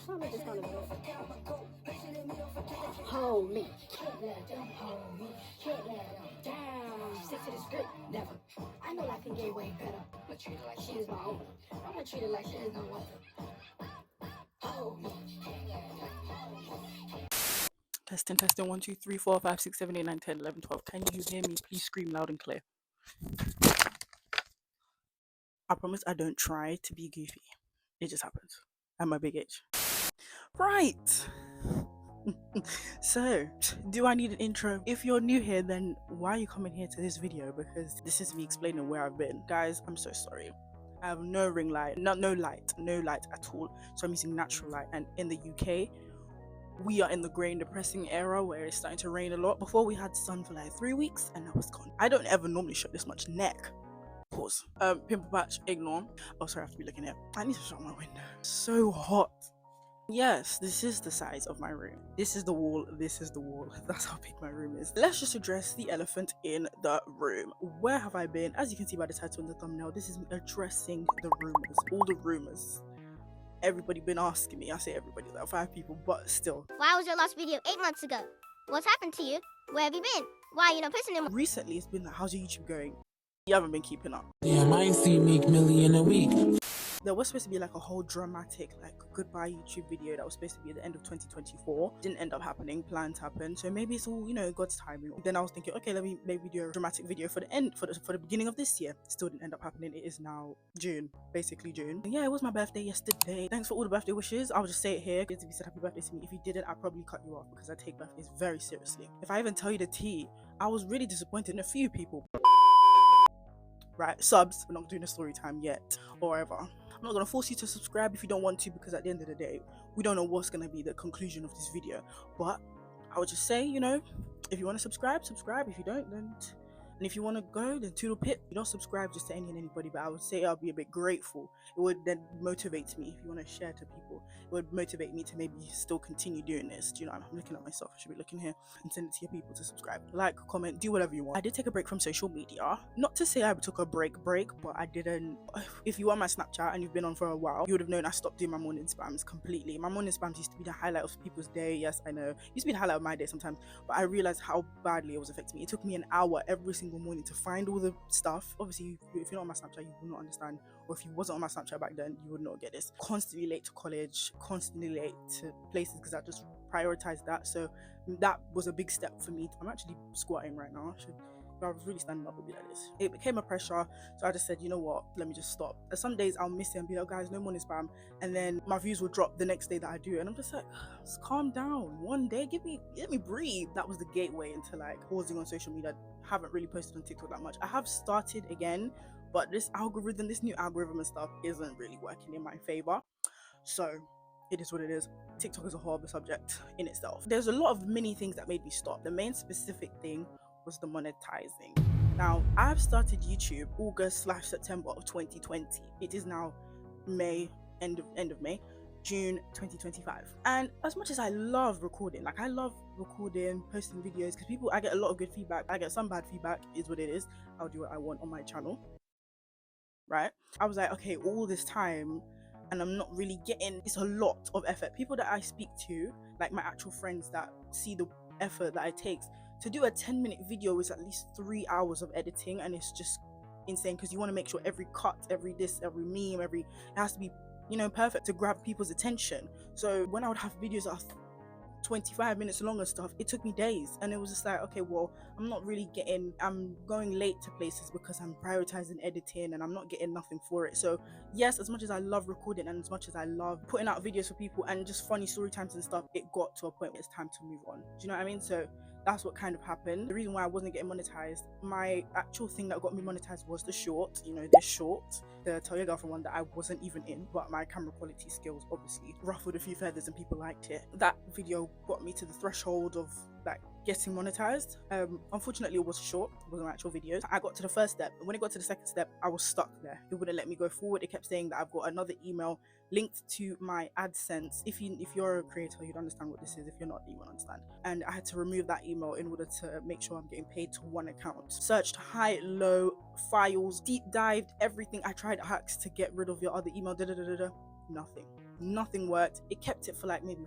Let me just kind of hold me. Down, stick to the script, never. I know life can get way better, but treat her like she is my own. I'm gonna treat her like she is no other. Hold me. Testing 1 2 3 4 5 6 7 8 9 10 11 12. Can you hear me? Please scream loud and clear. I promise I don't try to be goofy. It just happens at my big age. Right. So, do I need an intro? If you're new here, then why are you coming here to this video? Because this is me explaining where I've been. Guys, I'm so sorry. I have no ring light, no light at all. So I'm using natural light. And in the UK, we are in the grey and depressing era where it's starting to rain a lot. Before we had sun for like 3 weeks and now it's gone. I don't ever normally show this much neck. Pause. Pimple patch, ignore. Oh, sorry, I have to be looking here. I need to shut my window. So hot. Yes, this is the size of my room. This is the wall. This is the wall. That's how big my room is. Let's just address the elephant in the room. Where have I been? As you can see by the title and the thumbnail, this is me addressing the rumors. All the rumors. Everybody been asking me. I say everybody, like 5 people, but still. Why was your last video 8 months ago? What's happened to you? Where have you been? Why are you not posting anymore? Recently, it's been like, how's your YouTube going? You haven't been keeping up. Damn, I ain't seen Meek Millie in a week. There was supposed to be like a whole dramatic like goodbye YouTube video that was supposed to be at the end of 2024. Didn't end up happening. Plans happened, so maybe it's all, you know, God's timing. Then I was thinking, okay, let me maybe do a dramatic video for the end, for the beginning of this year. Still didn't end up happening. It is now June, basically June. And yeah, it was my birthday yesterday. Thanks for all the birthday wishes. I'll just say it here. If you said happy birthday to me, if you didn't, I probably cut you off because I take birthdays very seriously. If I even tell you the tea, I was really disappointed in a few people. Right, subs, we're not doing a story time yet or ever. I'm not going to force you to subscribe if you don't want to, because at the end of the day, we don't know what's going to be the conclusion of this video. But I would just say, you know, if you want to subscribe. If you don't, then... And if you want to go, then toodle pip. You don't subscribe just to any and anybody, but I would say I'll be a bit grateful. It would then motivate me. If you want to share to people, it would motivate me to maybe still continue doing this. Do you know, I'm looking at myself. I should be looking here and send it to your people to subscribe. Like, comment, do whatever you want. I did take a break from social media. Not to say I took a break, but I didn't. If you are on my Snapchat and you've been on for a while, you would have known I stopped doing my morning spams completely. My morning spams used to be the highlight of people's day. Yes, I know. It used to be the highlight of my day sometimes, but I realized how badly it was affecting me. It took me an hour every single morning to find all the stuff. Obviously, if you're not on my Snapchat, you will not understand, or if you wasn't on my Snapchat back then, you would not get this. Constantly late to college, constantly late to places because I just prioritized that. So that was a big step for me. I'm actually squatting right now. If I was really standing up, it would be like this. It became a pressure, so I just said, you know what, let me just stop. And some days I'll miss it and be like, guys, no morning spam, and then my views will drop the next day that I do it, and I'm just like, just calm down. One day, let me breathe. That was the gateway into like pausing on social media. I haven't really posted on TikTok that much. I have started again, but this new algorithm and stuff isn't really working in my favor. So it is what it is. TikTok is a horrible subject in itself. There's a lot of many things that made me stop. The main specific thing was the monetizing. Now, I've started YouTube August/September of 2020. It is now May, end of May, June 2025. And as much as I love recording, posting videos, because I get a lot of good feedback. I get some bad feedback, is what it is. I'll do what I want on my channel, right? I was like, okay, all this time and I'm not really getting, it's a lot of effort. People that I speak to, like my actual friends that see the effort that it takes to do a 10-minute video is at least 3 hours of editing, and it's just insane because you want to make sure every cut, every meme, it has to be, you know, perfect to grab people's attention. So when I would have videos that are 25 minutes long and stuff, it took me days, and it was just like, okay, well, I'm going late to places because I'm prioritizing editing and I'm not getting nothing for it. So yes, as much as I love recording and as much as I love putting out videos for people and just funny story times and stuff, it got to a point where it's time to move on. Do you know what I mean? So that's what kind of happened. The reason why I wasn't getting monetized, my actual thing that got me monetized was the short, you know, this short, the Tell Your Girlfriend one that I wasn't even in, but my camera quality skills obviously ruffled a few feathers and people liked it. That video got me to the threshold of like getting monetized. Unfortunately, it was short, it wasn't actual videos. I got to the first step, and when it got to the second step, I was stuck there. It wouldn't let me go forward. It kept saying that I've got another email linked to my AdSense. If you're a creator, you'd understand what this is. If you're not, you won't understand. And I had to remove that email in order to make sure I'm getting paid to one account. Searched high, low, files, deep dived, everything. I tried hacks to get rid of your other email, nothing. nothing worked. It kept it for like maybe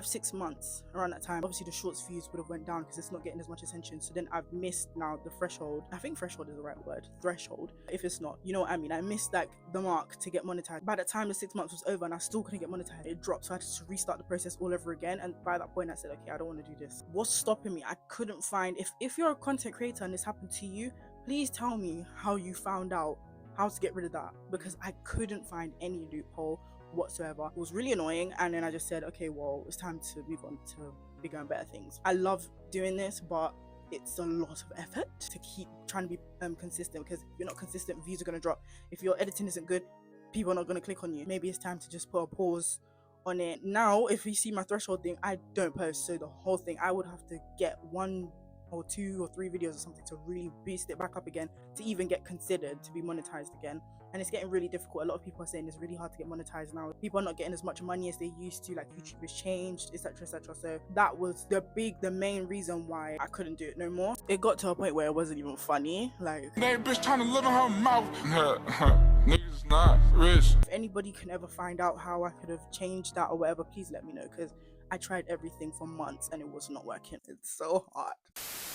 6 months around that time. Obviously the shorts views would have went down because it's not getting as much attention, so then I've missed now the threshold. I think threshold is the right word, threshold, if it's not, you know what I mean. I missed like the mark to get monetized. By the time the 6 months was over and I still couldn't get monetized, it dropped, so I had to restart the process all over again. And by that point I said, okay, I don't want to do this. What's stopping me? I couldn't find, if you're a content creator and this happened to you, please tell me how you found out how to get rid of that, because I couldn't find any loophole whatsoever. It was really annoying, and then I just said, okay, well, it's time to move on to bigger and better things. I love doing this, but it's a lot of effort to keep trying to be consistent, because if you're not consistent, views are going to drop. If your editing isn't good, people are not going to click on you. Maybe it's time to just put a pause on it. Now if you see my threshold thing, I don't post, so the whole thing, I would have to get 1 or 2 or 3 videos or something to really boost it back up again to even get considered to be monetized again. And it's getting really difficult. A lot of people are saying it's really hard to get monetized now. People are not getting as much money as they used to, like YouTube has changed, etc, etc. So that was the main reason why I couldn't do it no more. It got to a point where it wasn't even funny. Like, that bitch trying to live in her mouth. Niggas not rich. if anybody can ever find out how I could have changed that or whatever, please let me know, because I tried everything for months and it was not working. It's so hard.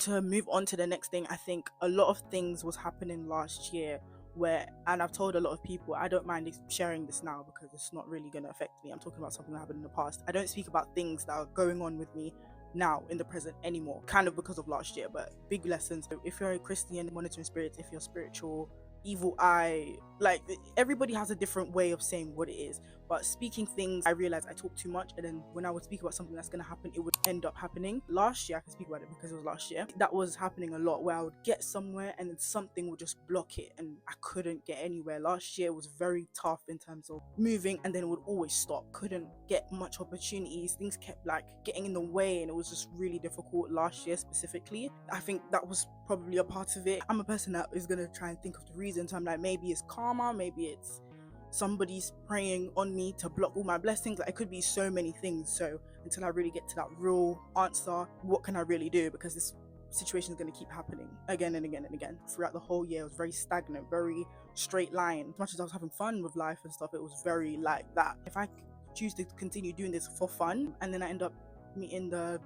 To move on to the next thing, I think a lot of things was happening last year where, and I've told a lot of people, I don't mind sharing this now because it's not really going to affect me. I'm talking about something that happened in the past. I don't speak about things that are going on with me now in the present anymore, kind of because of last year, but big lessons. So if you're a Christian, monitoring spirits, if you're spiritual, evil eye, like everybody has a different way of saying what it is. But speaking things, I realized I talk too much, and then when I would speak about something that's going to happen, it would end up happening. Last year, I can speak about it because it was last year, that was happening a lot, where I would get somewhere and then something would just block it and I couldn't get anywhere. Last year was very tough in terms of moving, and then it would always stop. Couldn't get much opportunities, things kept like getting in the way, and it was just really difficult last year specifically. I think that was probably a part of it. I'm a person that is going to try and think of the reasons. I'm like, maybe it's karma, maybe it's somebody's praying on me to block all my blessings. Like, it could be so many things. So until I really get to that real answer, what can I really do? Because this situation is going to keep happening again and again and again. Throughout the whole year, it was very stagnant, very straight line. As much as I was having fun with life and stuff, it was very like that. If I choose to continue doing this for fun and then I end up meeting the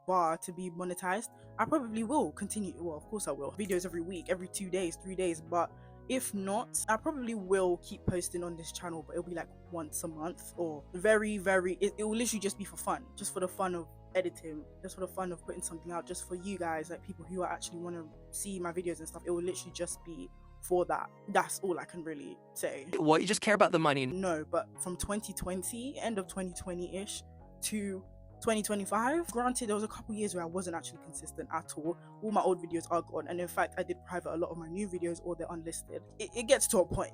bar to be monetized, I probably will continue. Well, of course I will. Videos every week, every 2 days, 3 days. But if not, I probably will keep posting on this channel, but it'll be like once a month, or very, it will literally just be for fun, just for the fun of editing, just for the fun of putting something out, just for you guys, like people who actually want to see my videos and stuff. It will literally just be for that. That's all I can really say. What, you just care about the money? No, but from 2020, end of 2020-ish to 2025, granted there was a couple years where I wasn't actually consistent at all my old videos are gone, and in fact I did private a lot of my new videos, or they're unlisted. It gets to a point.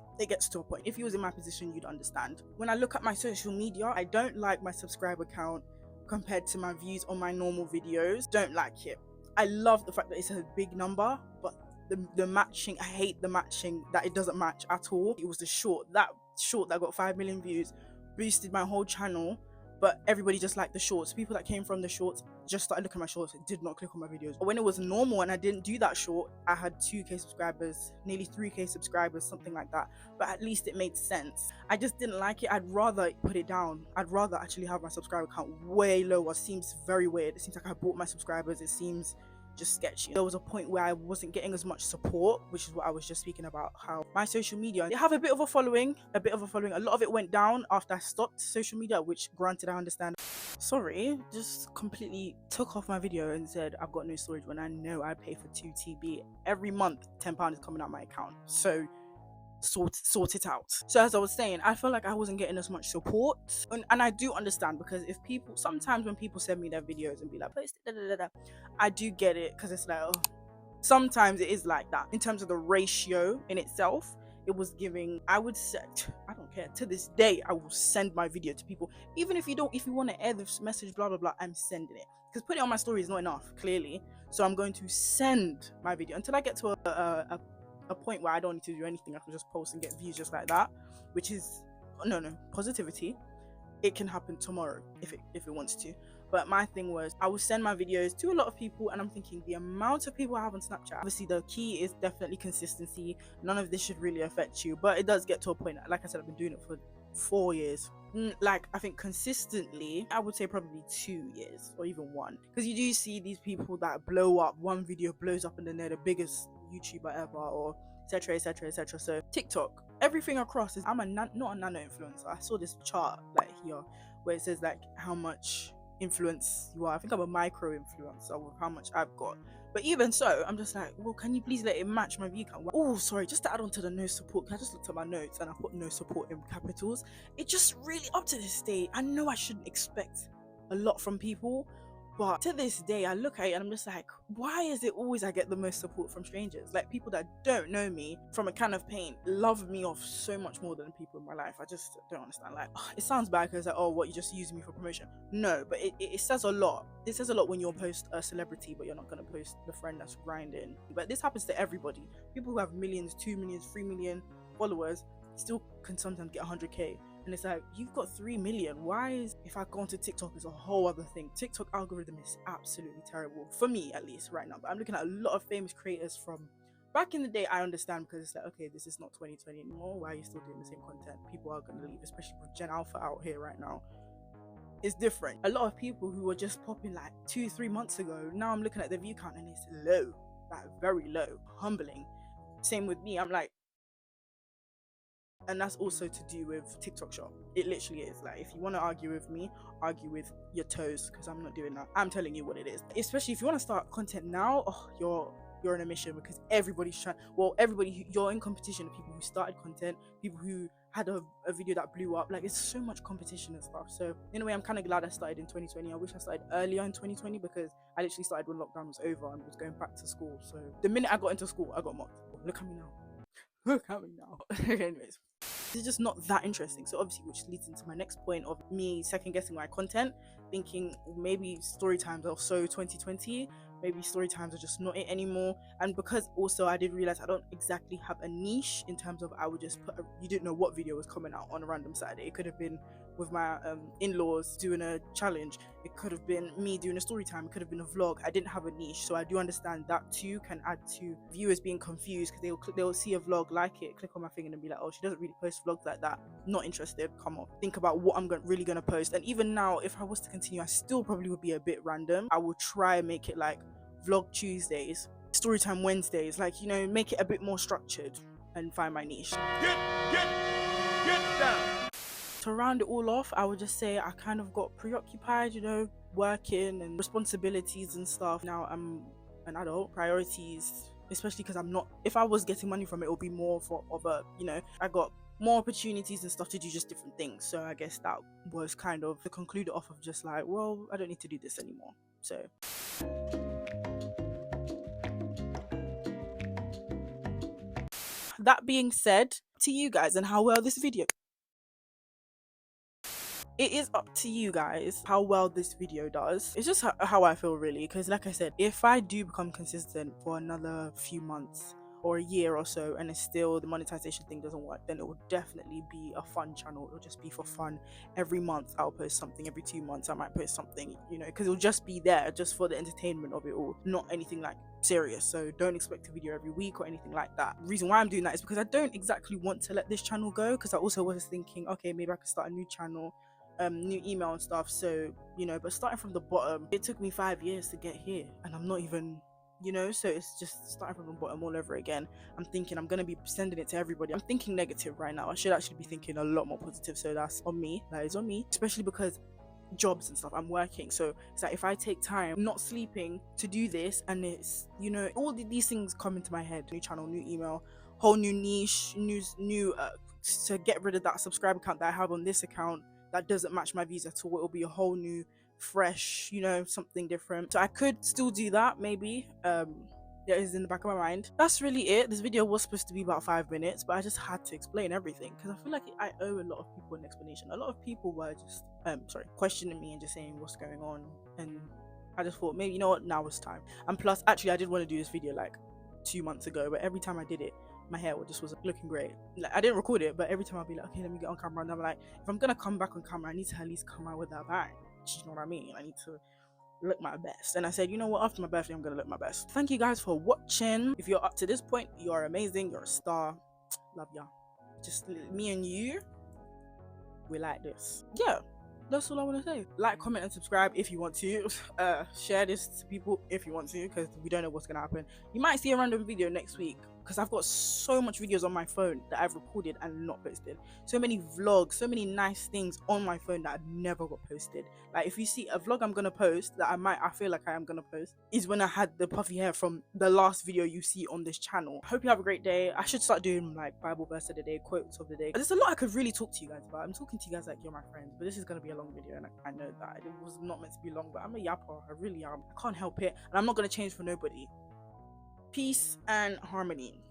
If you was in my position, you'd understand. When I look at my social media, I don't like my subscriber count compared to my views on my normal videos. Don't like it. I love the fact that it's a big number, but the matching, I hate the matching, that it doesn't match at all. It was the short that got 5 million views, boosted my whole channel, but everybody just liked the shorts. People that came from the shorts just started looking at my shorts, did not click on my videos. But when it was normal and I didn't do that short, I had 2k subscribers, nearly 3k subscribers, something like that. But at least it made sense. I just didn't like it. I'd rather put it down. I'd rather actually have my subscriber count way lower. It seems very weird. It seems like I bought my subscribers. It seems just sketchy. There was a point where I wasn't getting as much support, which is what I was just speaking about, how my social media, they have a bit of a following. A lot of it went down after I stopped social media, which granted I understand. Sorry, just completely took off my video and said I've got no storage, when I know I pay for 2 TB every month. £10 is coming out my account, so sort it out. So as I was saying, I feel like I wasn't getting as much support, and I do understand, because if people, sometimes when people send me their videos and be like, post it, I do get it, because it's like, oh, sometimes it is like that. In terms of the ratio in itself, it was giving, I would say, I don't care, to this day I will send my video to people, even if you want to air this message, blah blah blah, I'm sending it, because putting it on my story is not enough, clearly. So I'm going to send my video until I get to a point where I don't need to do anything. I can just post and get views just like that, which is no positivity. It can happen tomorrow if it wants to. But my thing was, I would send my videos to a lot of people, and I'm thinking the amount of people I have on Snapchat, obviously the key is definitely consistency. None of this should really affect you, but it does get to a point, like I said, I've been doing it for 4 years. Like, I think consistently, I would say probably 2 years or even 1. Because you do see these people that blow up, one video blows up and then they're the biggest YouTuber ever, or etc, etc, etc. So TikTok, everything across is, I'm not a nano influencer. I saw this chart like here where it says like how much influence you are. I think I'm a micro influencer with how much I've got. But even so, I'm just like, well, can you please let it match my view count? Oh, sorry, just to add on to the no support, I just looked at my notes and I put no support in capitals. It just really, up to this day, I know I shouldn't expect a lot from people, but to this day, I look at it and I'm just like, why is it always I get the most support from strangers? Like, people that don't know me from a can of paint love me off so much more than people in my life. I just don't understand. Like, it sounds bad because like, oh, what, you just use me for promotion? No, but it says a lot. It says a lot when you'll post a celebrity, but you're not going to post the friend that's grinding. But this happens to everybody. People who have millions, 2 million, 3 million followers still can sometimes get 100k. And it's like, you've got 3 million. Why is, if I go onto TikTok, it's a whole other thing. TikTok algorithm is absolutely terrible, for me at least right now. But I'm looking at a lot of famous creators from back in the day. I understand, because it's like, okay, this is not 2020 anymore. Why are you still doing the same content? People are going to leave, especially with Gen Alpha out here right now. It's different. A lot of people who were just popping like 2-3 months ago, now I'm looking at the view count and it's low, like very low, humbling. Same with me. I'm like, and that's also to do with TikTok shop. It literally is. Like, if you want to argue with me, argue with your toes, because I'm not doing that. I'm telling you what it is. Especially if you want to start content now, oh, you're on a mission, because everybody's trying. Well, you're in competition with people who started content, people who had a video that blew up. Like, it's so much competition and stuff. So in a way, I'm kind of glad I started in 2020. I wish I started earlier in 2020, because I literally started when lockdown was over and was going back to school. So the minute I got into school, I got mocked. Look at me now. Look at me now. Anyways, it's just not that interesting. So obviously, which leads into my next point of me second guessing my content, thinking maybe story times are so 2020, maybe story times are just not it anymore. And because also I did realize I don't exactly have a niche in terms of, I would just put you didn't know what video was coming out on a random Saturday. It could have been with my in-laws doing a challenge, it could have been me doing a story time, it could have been a vlog. I didn't have a niche. So I do understand that too can add to viewers being confused, because they'll see a vlog, like it, click on my thing, and then be like, oh, she doesn't really post vlogs like that, not interested. Come on, think about what I'm really gonna post. And even now, if I was to continue, I still probably would be a bit random. I will try and make it like vlog Tuesdays, storytime Wednesdays, like, you know, make it a bit more structured and find my niche. Get down. To round it all off, I would just say I kind of got preoccupied, you know, working and responsibilities and stuff. Now I'm an adult, priorities, especially because I'm not, if I was getting money from it, it would be more of a, you know, I got more opportunities and stuff to do just different things. So I guess that was kind of the conclude off of just like, well, I don't need to do this anymore. So that being said, to you guys and how well this video, it is up to you guys how well this video does. It's just how I feel, really, because like I said, if I do become consistent for another few months or a year or so and it's still the monetization thing doesn't work, then it will definitely be a fun channel. It'll just be for fun. Every month I'll post something, every 2 months I might post something, you know, because it'll just be there just for the entertainment of it all, not anything like serious. So don't expect a video every week or anything like that. The reason why I'm doing that is because I don't exactly want to let this channel go, because I also was thinking, okay, maybe I could start a new channel, new email and stuff. So, you know, but starting from the bottom, it took me 5 years to get here and I'm not even, you know, so it's just starting from the bottom all over again. I'm thinking I'm gonna be sending it to everybody. I'm thinking negative right now. I should actually be thinking a lot more positive. So that's on me. That is on me, especially because jobs and stuff, I'm working. So it's like, if I take time not sleeping to do this, and it's, you know, all these things come into my head, new channel, new email, whole new niche, new to get rid of that subscriber account that I have on this account that doesn't match my views at all. It'll be a whole new, fresh, you know, something different. So I could still do that, maybe. That is in the back of my mind. That's really it. This video was supposed to be about 5 minutes, but I just had to explain everything because I feel like I owe a lot of people an explanation. A lot of people were just questioning me and just saying what's going on, and I just thought, maybe, you know what, now it's time. And plus, actually, I did want to do this video like 2 months ago, but every time I did it, my hair just wasn't looking great. Like, I didn't record it, but every time I'll be like, okay, let me get on camera, and I'm like, if I'm gonna come back on camera, I need to at least come out with that bang. You know what I mean? I need to look my best. And I said, you know what, after my birthday, I'm gonna look my best. Thank you guys for watching. If you're up to this point, you're amazing. You're a star. Love ya. Just me and you. we like this. Yeah, that's all I want to say. Like, comment, and subscribe if you want to. Share this to people if you want to, because we don't know what's gonna happen. You might see a random video next week, because I've got so much videos on my phone that I've recorded and not posted. So many vlogs, so many nice things on my phone that I've never got posted. Like, if you see a vlog I'm gonna post that I feel like I am gonna post, is when I had the puffy hair from the last video you see on this channel. Hope you have a great day. I should start doing like Bible verse of the day, quotes of the day. There's a lot I could really talk to you guys about. I'm talking to you guys like you're my friends, but this is gonna be a long video, and I know that it was not meant to be long, but I'm a yapper. I really am. I can't help it, and I'm not gonna change for nobody. Peace and harmony.